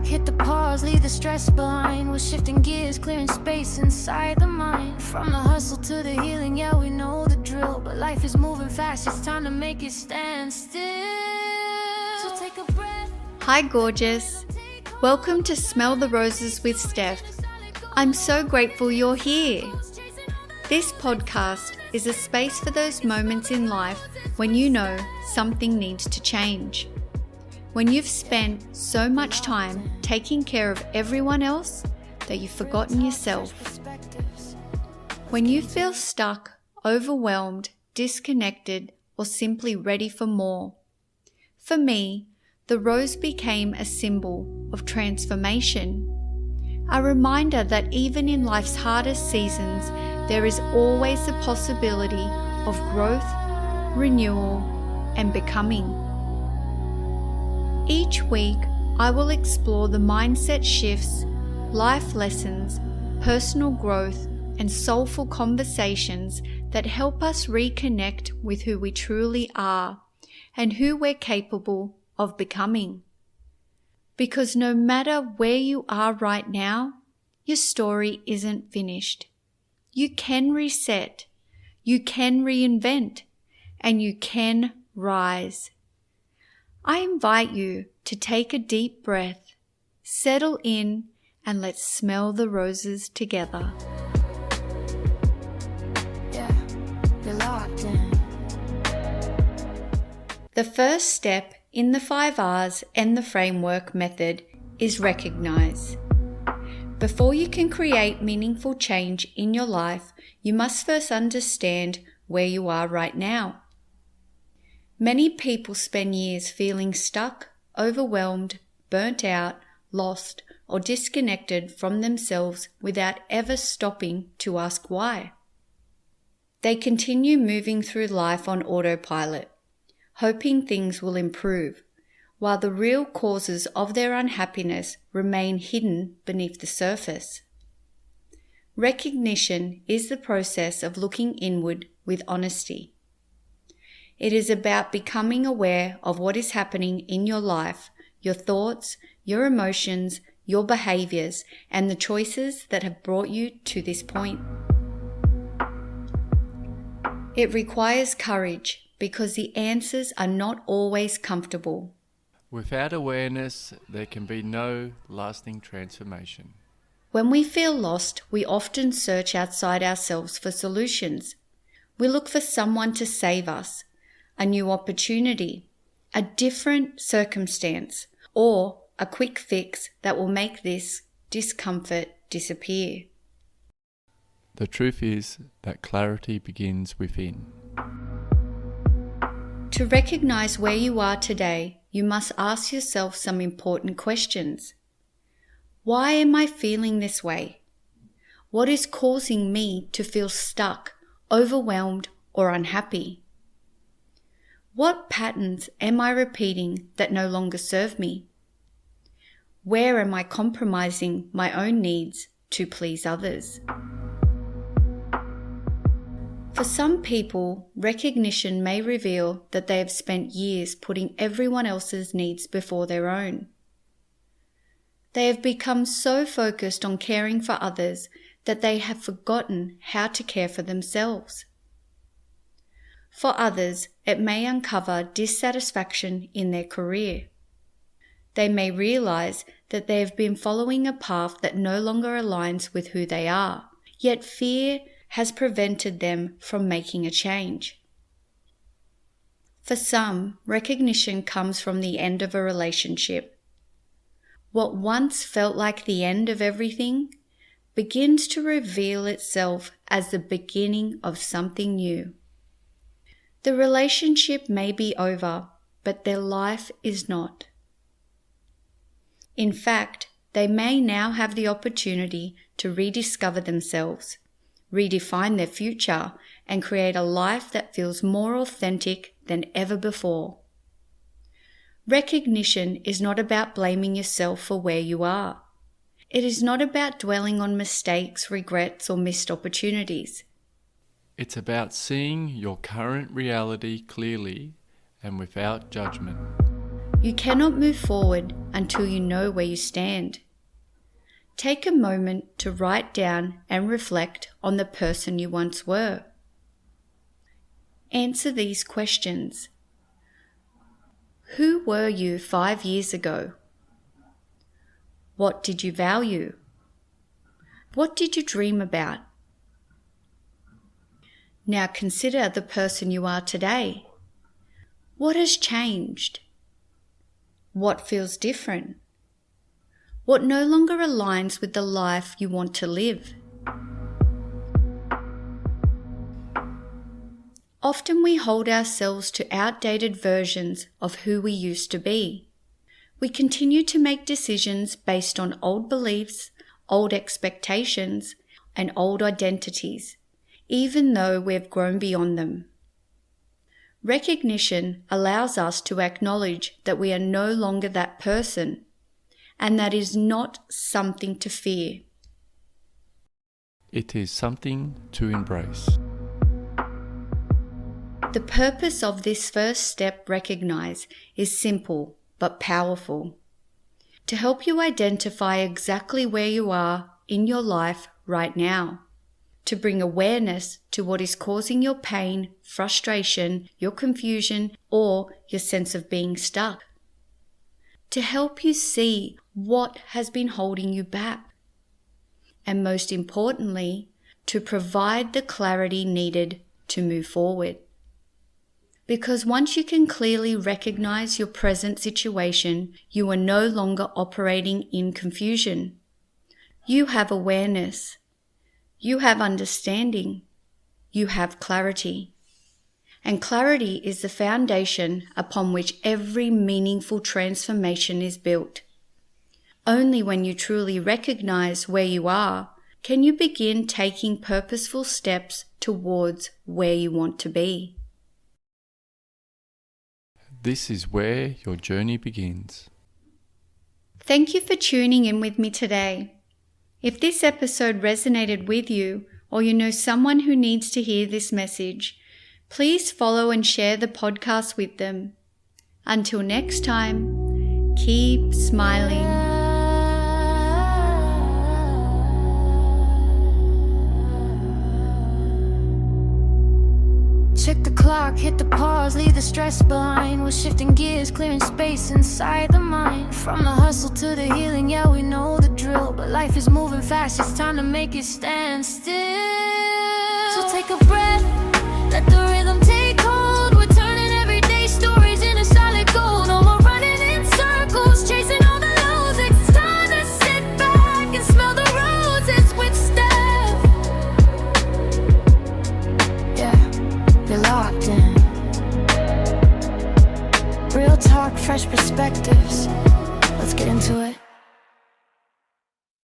back, hit the pause, leave the stress behind. We're shifting gears, clearing space inside the mind. From the hustle to the healing, yeah, we know the drill. But life is moving fast, it's time to make it stand still. So take a breath. Hi gorgeous, welcome to Smell the Roses with Steph. I'm so grateful you're here. This podcast is a space for those moments in life when you know something needs to change. When you've spent so much time taking care of everyone else that you've forgotten yourself. When you feel stuck, overwhelmed, disconnected, or simply ready for more. For me, the rose became a symbol of transformation. A reminder that even in life's hardest seasons, there is always the possibility of growth, renewal, and becoming. Each week, I will explore the mindset shifts, life lessons, personal growth, and soulful conversations that help us reconnect with who we truly are and who we're capable of becoming. Because no matter where you are right now, your story isn't finished. You can reset, you can reinvent, and you can rise. I invite you to take a deep breath, settle in, and let's smell the roses together. Yeah, you're locked in. The first step in the 5 R's and the framework method is recognize. Before you can create meaningful change in your life, you must first understand where you are right now. Many people spend years feeling stuck, overwhelmed, burnt out, lost, or disconnected from themselves without ever stopping to ask why. They continue moving through life on autopilot, hoping things will improve, while the real causes of their unhappiness remain hidden beneath the surface. Recognition is the process of looking inward with honesty. It is about becoming aware of what is happening in your life, your thoughts, your emotions, your behaviours, and the choices that have brought you to this point. It requires courage because the answers are not always comfortable. Without awareness, there can be no lasting transformation. When we feel lost, we often search outside ourselves for solutions. We look for someone to save us, a new opportunity, a different circumstance, or a quick fix that will make this discomfort disappear. The truth is that clarity begins within. To recognize where you are today, you must ask yourself some important questions. Why am I feeling this way? What is causing me to feel stuck, overwhelmed, or unhappy? What patterns am I repeating that no longer serve me? Where am I compromising my own needs to please others? For some people, recognition may reveal that they have spent years putting everyone else's needs before their own. They have become so focused on caring for others that they have forgotten how to care for themselves. For others, it may uncover dissatisfaction in their career. They may realize that they have been following a path that no longer aligns with who they are, yet fear has prevented them from making a change. For some, recognition comes from the end of a relationship. What once felt like the end of everything begins to reveal itself as the beginning of something new. The relationship may be over, but their life is not. In fact, they may now have the opportunity to rediscover themselves, redefine their future, and create a life that feels more authentic than ever before. Recognition is not about blaming yourself for where you are. It is not about dwelling on mistakes, regrets, or missed opportunities. It's about seeing your current reality clearly and without judgment. You cannot move forward until you know where you stand. Take a moment to write down and reflect on the person you once were. Answer these questions. Who were you 5 years ago? What did you value? What did you dream about? Now consider the person you are today. What has changed? What feels different? What no longer aligns with the life you want to live? Often we hold ourselves to outdated versions of who we used to be. We continue to make decisions based on old beliefs, old expectations, and old identities, even though we've grown beyond them. Recognition allows us to acknowledge that we are no longer that person, and that is not something to fear. It is something to embrace. The purpose of this first step, recognize, is simple but powerful. To help you identify exactly where you are in your life right now. To bring awareness to what is causing your pain, frustration, your confusion, or your sense of being stuck. To help you see what has been holding you back. And most importantly, to provide the clarity needed to move forward. Because once you can clearly recognize your present situation, you are no longer operating in confusion. You have awareness. You have understanding. You have clarity. And clarity is the foundation upon which every meaningful transformation is built. Only when you truly recognize where you are can you begin taking purposeful steps towards where you want to be. This is where your journey begins. Thank you for tuning in with me today. If this episode resonated with you, or you know someone who needs to hear this message, please follow and share the podcast with them. Until next time, keep smiling. Check the clock, hit the pause, leave the stress behind. We're shifting gears, clearing space inside the mind. From the hustle to the healing, yeah, we know the drill. But life is moving fast, it's time to make it stand still. So take a breath, let the rhythm take hold. We're turning everyday stories into solid gold. No more running in circles, chasing all the lows. It's time to sit back and smell the roses with Steph. Yeah, you're locked in. Real talk, fresh perspectives. Let's get into it.